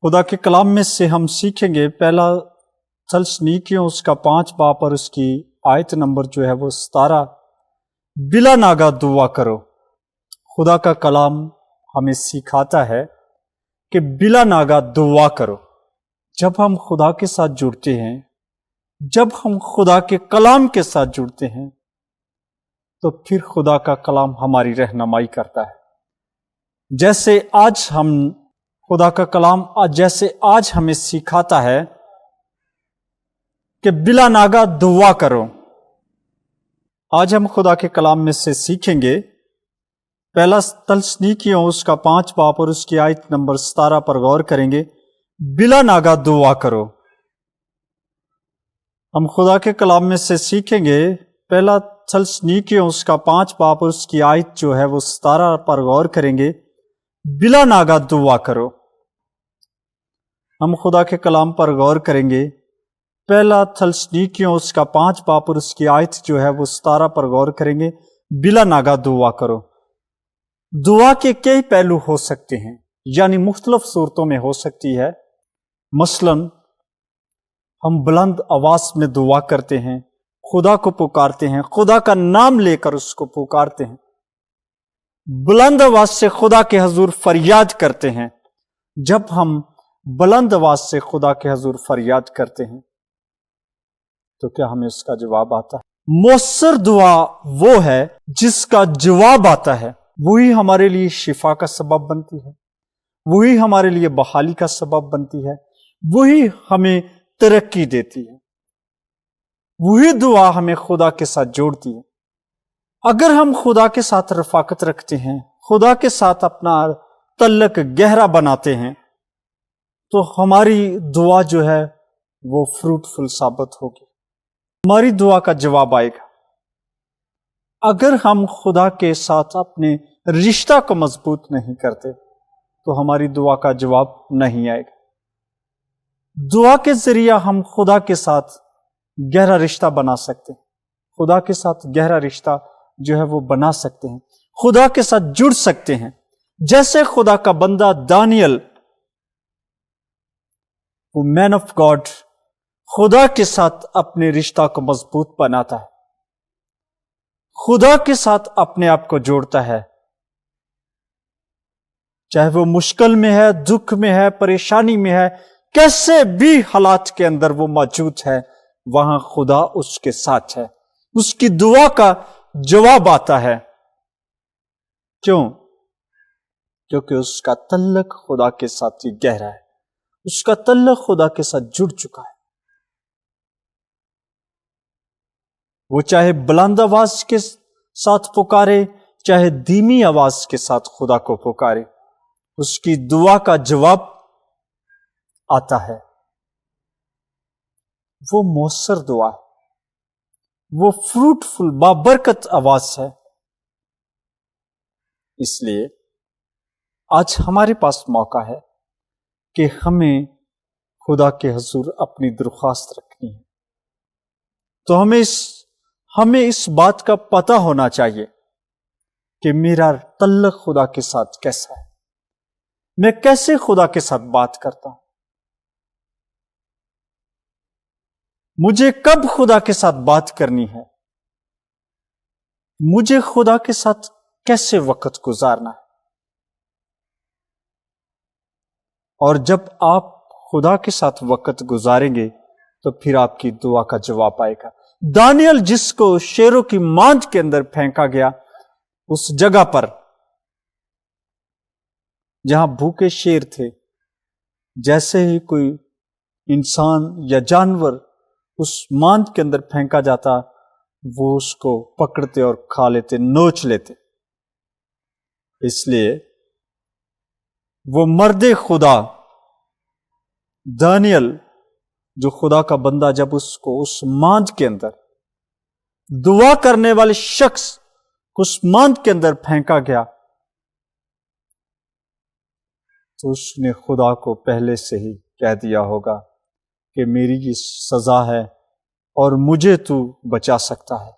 खुदा के कलाम में से हम सीखेंगे पहला थस्सलुनीकियों उसका 5 बाब और उसकी आयत नंबर जो है वो 17। बिला नागा दुआ करो। खुदा का कलाम हमें सिखाता है कि बिला नागा दुआ करो। जब हम खुदा के साथ जुड़ते हैं, जब हम खुदा के कलाम के साथ जुड़ते हैं, तो फिर खुदा का कलाम हमारी रहनुमाई करता है। जैसे आज हम खुदा का कलाम आज हमें सिखाता है कि बिला नागा दुआ करो। आज हम खुदा के कलाम में से सीखेंगे पहला थस्सलुनीकियों उसका 5 बाब और उसकी आयत नंबर 17 पर गौर करेंगे। बिला नागा दुआ करो। हम खुदा के कलाम में से सीखेंगे पहला थस्सलुनीकियों उसका 5 बाब और उसकी आयत जो है वो 17 पर गौर करेंगे। बिला नागा दुआ करो। हम खुदा के कलाम पर गौर करेंगे पहला थस्सलुनीकियों उसका 5 बाब और उसकी आयत जो है वो 17 पर गौर करेंगे। बिला नागा दुआ करो। दुआ के कई पहलू हो सकते हैं, यानी मुख्तलिफ सूरतों में हो सकती है। मसलन हम बुलंद आवाज में दुआ करते हैं, खुदा को पुकारते हैं, खुदा का नाम लेकर उसको पुकारते हैं, बुलंद आवाज से खुदा के हजूर फरियाद करते हैं। जब हम बुलंद आवाज से खुदा के हजूर फरियाद करते हैं तो क्या हमें उसका जवाब आता है? मौसर दुआ वो है जिसका जवाब आता है। वही हमारे लिए शिफा का सबब बनती है, वही हमारे लिए बहाली का सबब बनती है, वही हमें तरक्की देती है, वही दुआ हमें खुदा के साथ जोड़ती है। अगर हम खुदा के साथ रफाकत रखते हैं, खुदा के साथ अपना तल्लक गहरा बनाते हैं, तो हमारी दुआ जो है वो फ्रूटफुल साबित होगी, हमारी दुआ का जवाब आएगा। अगर हम खुदा के साथ अपने रिश्ता को मजबूत नहीं करते तो हमारी दुआ का जवाब नहीं आएगा। दुआ के जरिए हम खुदा के साथ गहरा रिश्ता बना सकते हैं, खुदा के साथ गहरा रिश्ता जो है वो बना सकते हैं, खुदा के साथ जुड़ सकते हैं। जैसे खुदा का बंदा दानियल, वो मैन ऑफ गॉड, खुदा के साथ अपने रिश्ता को मजबूत बनाता है, खुदा के साथ अपने आप को जोड़ता है। चाहे वो मुश्किल में है, दुख में है, परेशानी में है, कैसे भी हालात के अंदर वो मौजूद है, वहां खुदा उसके साथ है, उसकी दुआ का जवाब आता है। क्यों? क्योंकि उसका तल्लक खुदा के साथ ही गहरा है, उसका तल्लक खुदा के साथ जुड़ चुका है। वो चाहे बुलंद आवाज के साथ पुकारे, चाहे धीमी आवाज के साथ खुदा को पुकारे, उसकी दुआ का जवाब आता है। वो मौसर दुआ है, वो फ्रूटफुल बाबरकत आवाज है। इसलिए आज हमारे पास मौका है कि हमें खुदा के हुजूर अपनी दरख्वास्त रखनी है। तो हमें इस बात का पता होना चाहिए कि मेरा तल्लक खुदा के साथ कैसा है, मैं कैसे खुदा के साथ बात करता हूं, मुझे कब खुदा के साथ बात करनी है, मुझे खुदा के साथ कैसे वक्त गुजारना है। और जब आप खुदा के साथ वक्त गुजारेंगे तो फिर आपकी दुआ का जवाब आएगा। दानियल, जिसको शेरों की मांद के अंदर फेंका गया, उस जगह पर जहां भूखे शेर थे, जैसे ही कोई इंसान या जानवर उस मांद के अंदर फेंका जाता, वो उसको पकड़ते और खा लेते, नोच लेते। इसलिए वो मर्दे खुदा दानियल, जो खुदा का बंदा, जब उसको उस मांद के अंदर, दुआ करने वाले शख्स को उस मांद के अंदर फेंका गया, तो उसने खुदा को पहले से ही कह दिया होगा कि मेरी ये सजा है और मुझे तू बचा सकता है।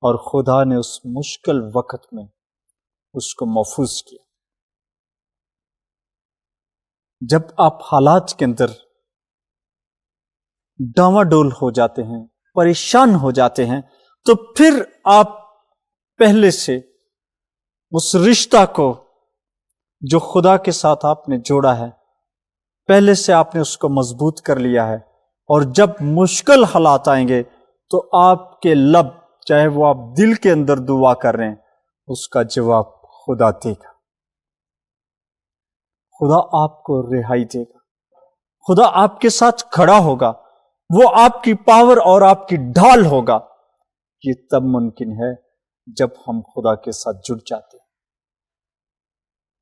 और खुदा ने उस मुश्किल वक्त में उसको महफूज किया। جب آپ حالات کے اندر ڈاواڈول ہو جاتے ہیں، پریشان ہو جاتے ہیں، تو پھر آپ پہلے سے اس رشتہ کو جو خدا کے ساتھ آپ نے جوڑا ہے، پہلے سے آپ نے اس کو مضبوط کر لیا ہے، اور جب مشکل حالات آئیں گے تو آپ کے لب، چاہے وہ آپ دل کے اندر دعا کر رہے ہیں، اس کا جواب خدا دے گا۔ خدا آپ کو رہائی دے گا، خدا آپ کے ساتھ کھڑا ہوگا، وہ آپ کی پاور اور آپ کی ڈھال ہوگا۔ یہ تب ممکن ہے جب ہم خدا کے ساتھ جڑ جاتے ہیں،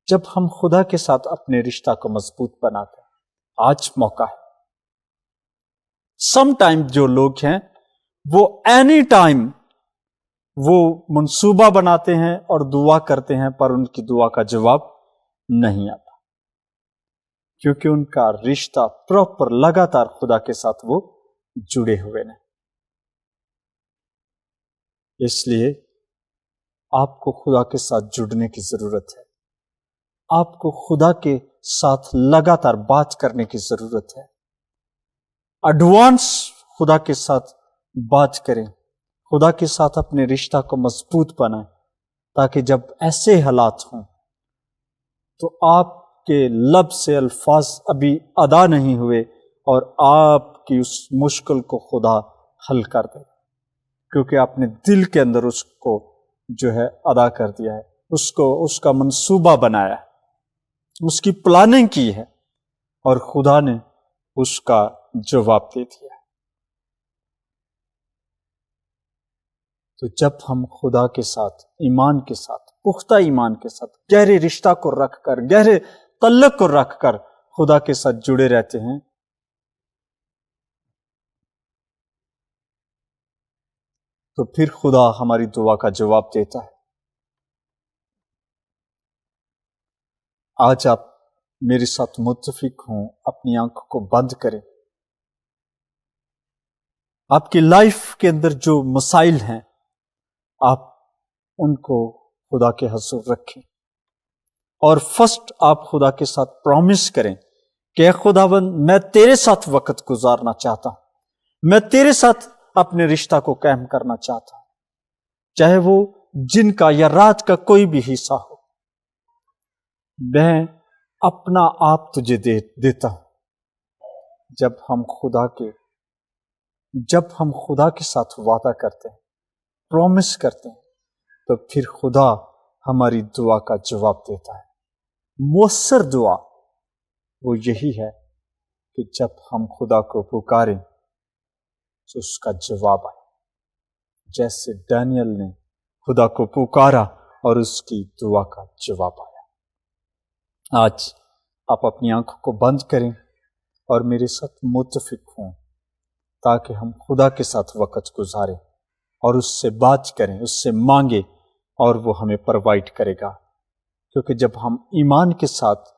جب ہم خدا کے ساتھ اپنے رشتہ کو مضبوط بناتے ہیں۔ آج موقع ہے۔ سم ٹائم جو لوگ ہیں وہ اینی ٹائم وہ منصوبہ بناتے ہیں اور دعا کرتے ہیں، پر ان کی دعا کا جواب نہیں آتا، کیونکہ ان کا رشتہ پراپر لگاتار خدا کے ساتھ وہ جڑے ہوئے ہیں۔ اس لیے آپ کو خدا کے ساتھ جڑنے کی ضرورت ہے، آپ کو خدا کے ساتھ لگاتار بات کرنے کی ضرورت ہے۔ ایڈوانس خدا کے ساتھ بات کریں، خدا کے ساتھ اپنے رشتہ کو مضبوط بنائیں، تاکہ جب ایسے حالات ہوں تو آپ کے لب سے الفاظ ابھی ادا نہیں ہوئے اور آپ کی اس مشکل کو خدا حل کر دے، کیونکہ آپ نے دل کے اندر اس کو جو ہے ادا کر دیا ہے، اس کا منصوبہ بنایا ہے، اس کی پلاننگ کی ہے، اور خدا نے اس کا جواب دے دیا ہے۔ تو جب ہم خدا کے ساتھ، ایمان کے ساتھ، پختہ ایمان کے ساتھ، گہرے رشتہ کو رکھ کر، گہرے تعلق کو رکھ کر خدا کے ساتھ جڑے رہتے ہیں، تو پھر خدا ہماری دعا کا جواب دیتا ہے۔ آج آپ میرے ساتھ متفق ہوں، اپنی آنکھوں کو بند کریں، آپ کی لائف کے اندر جو مسائل ہیں آپ ان کو خدا کے حضور رکھیں، اور فرسٹ آپ خدا کے ساتھ پرومس کریں کہ اے خداوند، میں تیرے ساتھ وقت گزارنا چاہتا ہوں، میں تیرے ساتھ اپنے رشتہ کو قائم کرنا چاہتا ہوں، چاہے وہ جن کا یا رات کا کوئی بھی حصہ ہو، میں اپنا آپ تجھے دیتا ہوں۔ جب ہم خدا کے ساتھ وعدہ کرتے ہیں، پرومس کرتے ہیں، تو پھر خدا ہماری دعا کا جواب دیتا ہے۔ مؤثر دعا وہ یہی ہے کہ جب ہم خدا کو پکاریں تو اس کا جواب آئے، جیسے دانیال نے خدا کو پکارا اور اس کی دعا کا جواب آیا۔ آج آپ اپنی آنکھوں کو بند کریں اور میرے ساتھ متفق ہوں، تاکہ ہم خدا کے ساتھ وقت گزاریں اور اس سے بات کریں، اس سے مانگیں، اور وہ ہمیں پرووائڈ کرے گا۔ کیونکہ جب ہم ایمان کے ساتھ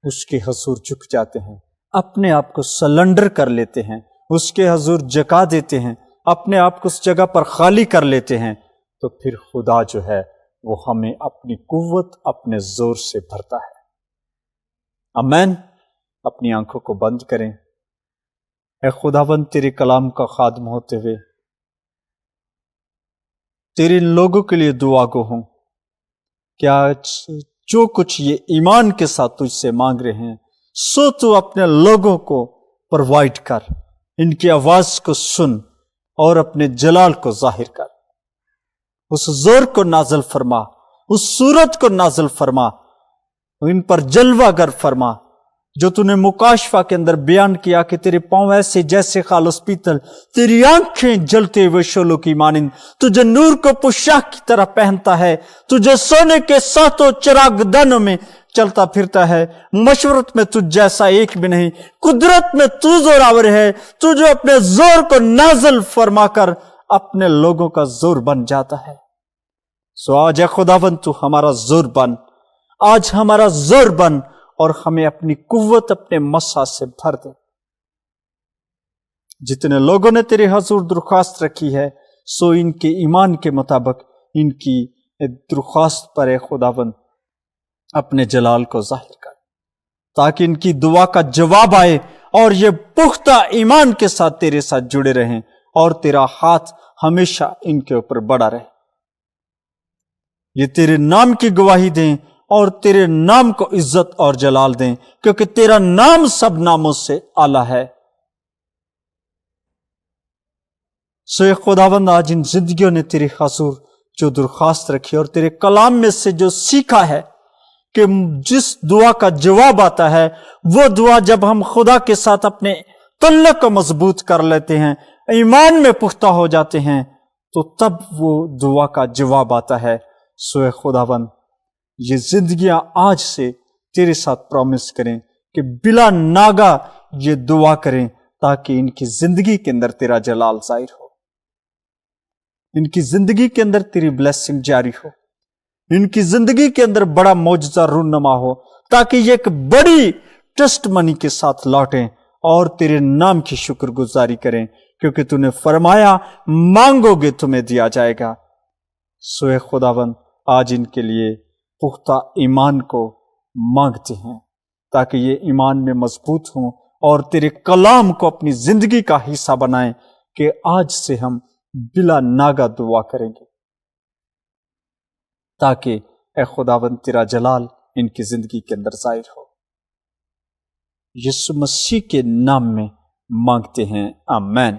اس کے حضور جھک جاتے ہیں، اپنے آپ کو سلنڈر کر لیتے ہیں، اس کے حضور جھکا دیتے ہیں، اپنے آپ کو اس جگہ پر خالی کر لیتے ہیں، تو پھر خدا جو ہے وہ ہمیں اپنی قوت، اپنے زور سے بھرتا ہے۔ آمین۔ اپنی آنکھوں کو بند کریں۔ اے خداوند، تیرے کلام کا خادم ہوتے ہوئے تیرے لوگوں کے لیے دعا گو ہوں، کیا جو کچھ یہ ایمان کے ساتھ تجھ سے مانگ رہے ہیں، سو تو اپنے لوگوں کو پرووائڈ کر، ان کی آواز کو سن اور اپنے جلال کو ظاہر کر، اس زور کو نازل فرما، اس صورت کو نازل فرما، ان پر جلوہ گر فرما، جو تو نے مکاشفہ کے اندر بیان کیا کہ تیرے پاؤں ایسے جیسے خالص پیتل، تیری آنکھیں جلتے ہوئے شعلوں کی مانند، تجھے نور کو پوشاک کی طرح پہنتا ہے، تجھے سونے کے ساتوں چراغ دانوں میں چلتا پھرتا ہے، مشورت میں تجھ جیسا ایک بھی نہیں، قدرت میں تو زوراور ہے، تجھے اپنے زور کو نازل فرما کر اپنے لوگوں کا زور بن جاتا ہے۔ سو آج اے خداوند تو ہمارا زور بن، آج ہمارا زور بن، اور ہمیں اپنی قوت، اپنے مسا سے بھر دے۔ جتنے لوگوں نے تیرے حضور درخواست رکھی ہے، سو ان کے ایمان کے مطابق ان کی درخواست پر اے خداوند اپنے جلال کو ظاہر کر۔ ताकि इनकी दुआ का जवाब आए और ये पुख्ता ईमान के साथ तेरे साथ जुड़े रहें और तेरा हाथ हमेशा इनके ऊपर बड़ा रहे। ये तेरे नाम की गवाही दें और तेरे नाम को इज्जत और जलाल दें, क्योंकि तेरा नाम सब नामों से आला है। सो खुदावंद, आज इन जिंदगियों ने तेरी हजूर जो दरख्वास्त रखी और तेरे कलाम में से जो सीखा है कि जिस दुआ का जवाब आता है, वो दुआ जब हम खुदा के साथ अपने तल्लुक को मजबूत कर लेते हैं, ईमान में पुख्ता हो जाते हैं, तो तब वो दुआ का जवाब आता है। सो खुदावंद, ये जिंदगियां आज से तेरे साथ प्रॉमिस करें कि बिला नागा ये दुआ करें, ताकि इनकी जिंदगी के अंदर तेरा जलाल जाहिर हो, इनकी जिंदगी के अंदर तेरी ब्लेसिंग जारी हो, इनकी जिंदगी के अंदर बड़ा मौजूदा रूनमा हो, ताकि ये एक बड़ी टेस्ट मनी के साथ लौटें और तेरे नाम की शुक्रगुजारी करें, क्योंकि तूने फरमाया मांगोगे तुम्हें दिया जाएगा। सो खुदावंद, आज इनके लिए पुख्ता ईमान को मांगते हैं, ताकि ये ईमान में मजबूत हों और तेरे कलाम को अपनी जिंदगी का हिस्सा बनाएं, कि आज से हम बिला नागा दुआ करेंगे, ताकि ए खुदावंद तेरा जलाल इनकी जिंदगी के अंदर जाहिर हो। यीशु मसीह के नाम में मांगते हैं, आमीन।